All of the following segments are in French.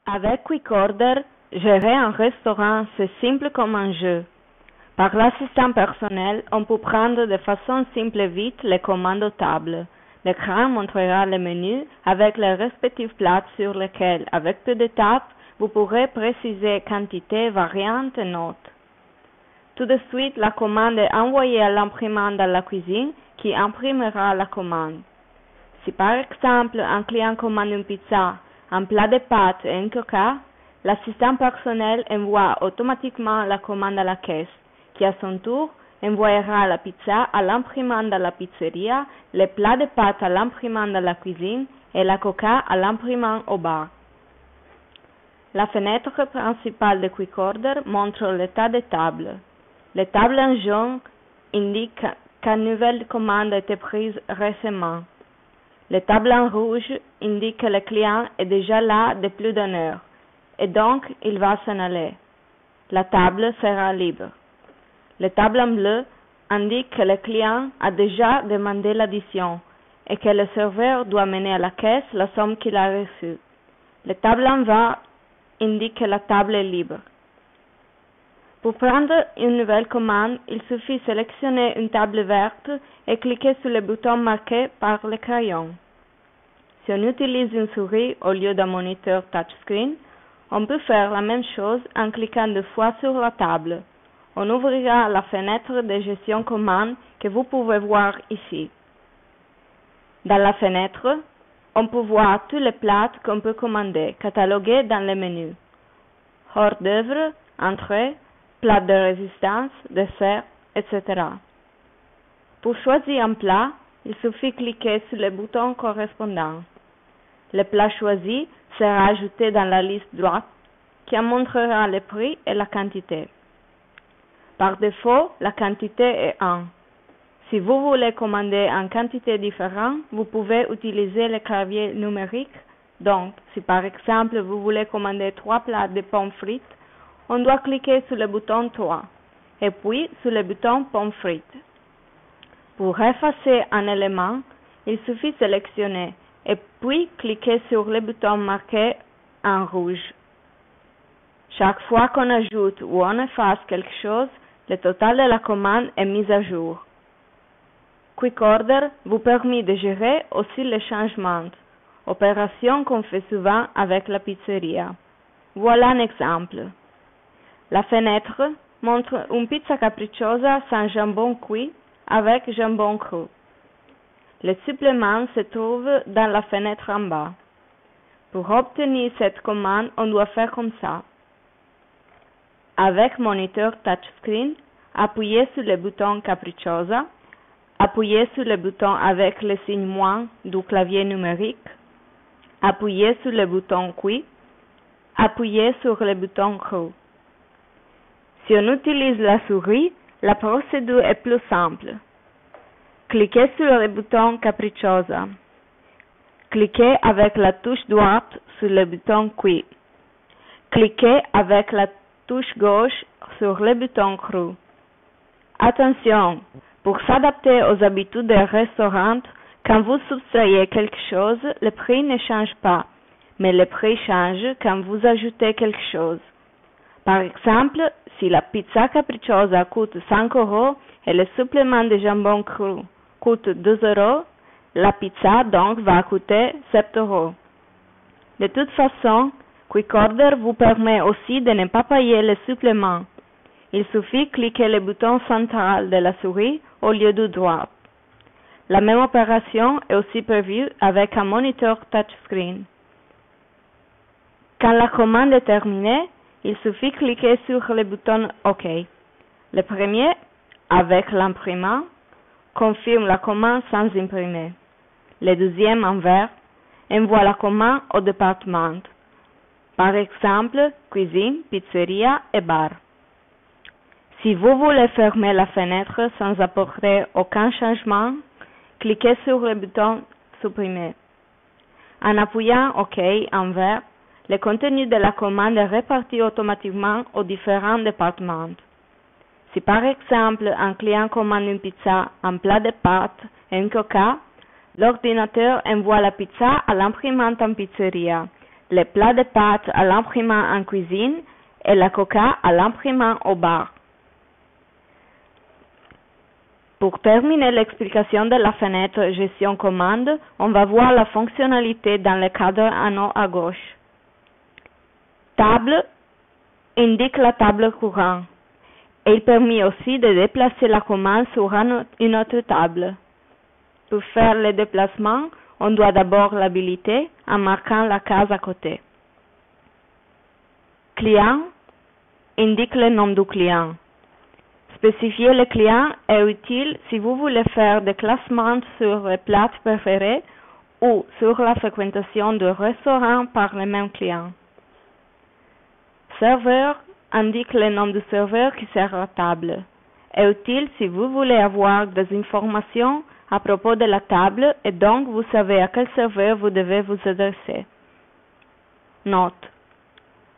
Avec Quicorder, gérer un restaurant, c'est simple comme un jeu. Par l'assistant personnel, on peut prendre de façon simple et vite les commandes aux tables. L'écran montrera le menu avec les respectifs plats sur lesquels, avec peu d'étapes, vous pourrez préciser quantité, variante et notes. Tout de suite, la commande est envoyée à l'imprimante dans la cuisine qui imprimera la commande. Si par exemple un client commande une pizza, un plat de pâtes et un coca, l'assistant personnel envoie automatiquement la commande à la caisse, qui à son tour envoyera la pizza à l'imprimante dans la pizzeria, les plats de pâtes à l'imprimante dans la cuisine et la coca à l'imprimante au bar. La fenêtre principale de Quicorder montre l'état des tables. Les tables en jaune indiquent qu'une nouvelle commande a été prise récemment. Les tables en rouge indiquent que le client est déjà là depuis plus d'une heure, et donc il va s'en aller. La table sera libre. Les tables en bleu indiquent que le client a déjà demandé l'addition et que le serveur doit mener à la caisse la somme qu'il a reçue. Les tables en vert indiquent que la table est libre. Pour prendre une nouvelle commande, il suffit de sélectionner une table verte et cliquer sur le bouton marqué par le crayon. Si on utilise une souris au lieu d'un moniteur touchscreen, on peut faire la même chose en cliquant deux fois sur la table. On ouvrira la fenêtre de gestion commande que vous pouvez voir ici. Dans la fenêtre, on peut voir tous les plats qu'on peut commander, catalogués dans le menu. Hors d'œuvre, entrée, plat de résistance, dessert, etc. Pour choisir un plat, il suffit de cliquer sur le bouton correspondant. Le plat choisi sera ajouté dans la liste droite qui en montrera le prix et la quantité. Par défaut, la quantité est 1. Si vous voulez commander en quantité différente, vous pouvez utiliser le clavier numérique. Donc, si par exemple vous voulez commander 3 plats de pommes frites, on doit cliquer sur le bouton 3 et puis sur le bouton pommes frites. Pour effacer un élément, il suffit de sélectionner et puis cliquer sur le bouton marqué en rouge. Chaque fois qu'on ajoute ou on efface quelque chose, le total de la commande est mis à jour. Quicorder vous permet de gérer aussi les changements, opération qu'on fait souvent avec la pizzeria. Voilà un exemple. La fenêtre montre une pizza capricciosa sans jambon cuit avec jambon cru. Le supplément se trouve dans la fenêtre en bas. Pour obtenir cette commande, on doit faire comme ça. Avec moniteur touchscreen, appuyez sur le bouton capricciosa, appuyez sur le bouton avec le signe moins du clavier numérique, appuyez sur le bouton cuit, appuyez sur le bouton cru. Si on utilise la souris, la procédure est plus simple. Cliquez sur le bouton capricciosa. Cliquez avec la touche droite sur le bouton cuit. Cliquez avec la touche gauche sur le bouton cru. Attention, pour s'adapter aux habitudes des restaurants, quand vous soustrayez quelque chose, le prix ne change pas, mais le prix change quand vous ajoutez quelque chose. Par exemple, si la pizza capricciosa coûte 5 € et le supplément de jambon cru coûte 2 €, la pizza donc va coûter 7 €. De toute façon, Quicorder vous permet aussi de ne pas payer le supplément. Il suffit de cliquer le bouton central de la souris au lieu du droit. La même opération est aussi prévue avec un moniteur touchscreen. Quand la commande est terminée, il suffit de cliquer sur le bouton OK. Le premier, avec l'imprimant, confirme la commande sans imprimer. Le deuxième, en vert, envoie la commande au département. Par exemple, cuisine, pizzeria et bar. Si vous voulez fermer la fenêtre sans apporter aucun changement, cliquez sur le bouton supprimer. En appuyant OK en vert, le contenu de la commande est réparti automatiquement aux différents départements. Si par exemple un client commande une pizza, un plat de pâtes et un coca, l'ordinateur envoie la pizza à l'imprimante en pizzeria, les plats de pâtes à l'imprimant en cuisine et la coca à l'imprimant au bar. Pour terminer l'explication de la fenêtre gestion commande, on va voir la fonctionnalité dans le cadre en haut à gauche. Table indique la table courante. Il permet aussi de déplacer la commande sur une autre table. Pour faire le déplacement, on doit d'abord l'habiliter en marquant la case à côté. Client indique le nom du client. Spécifier le client est utile si vous voulez faire des classements sur les plats préférés ou sur la fréquentation du restaurant par les mêmes clients. Serveur indique le nom du serveur qui sert à table. Est utile si vous voulez avoir des informations à propos de la table et donc vous savez à quel serveur vous devez vous adresser. Note.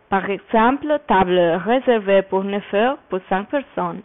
Par exemple, table réservée pour 9 heures pour 5 personnes.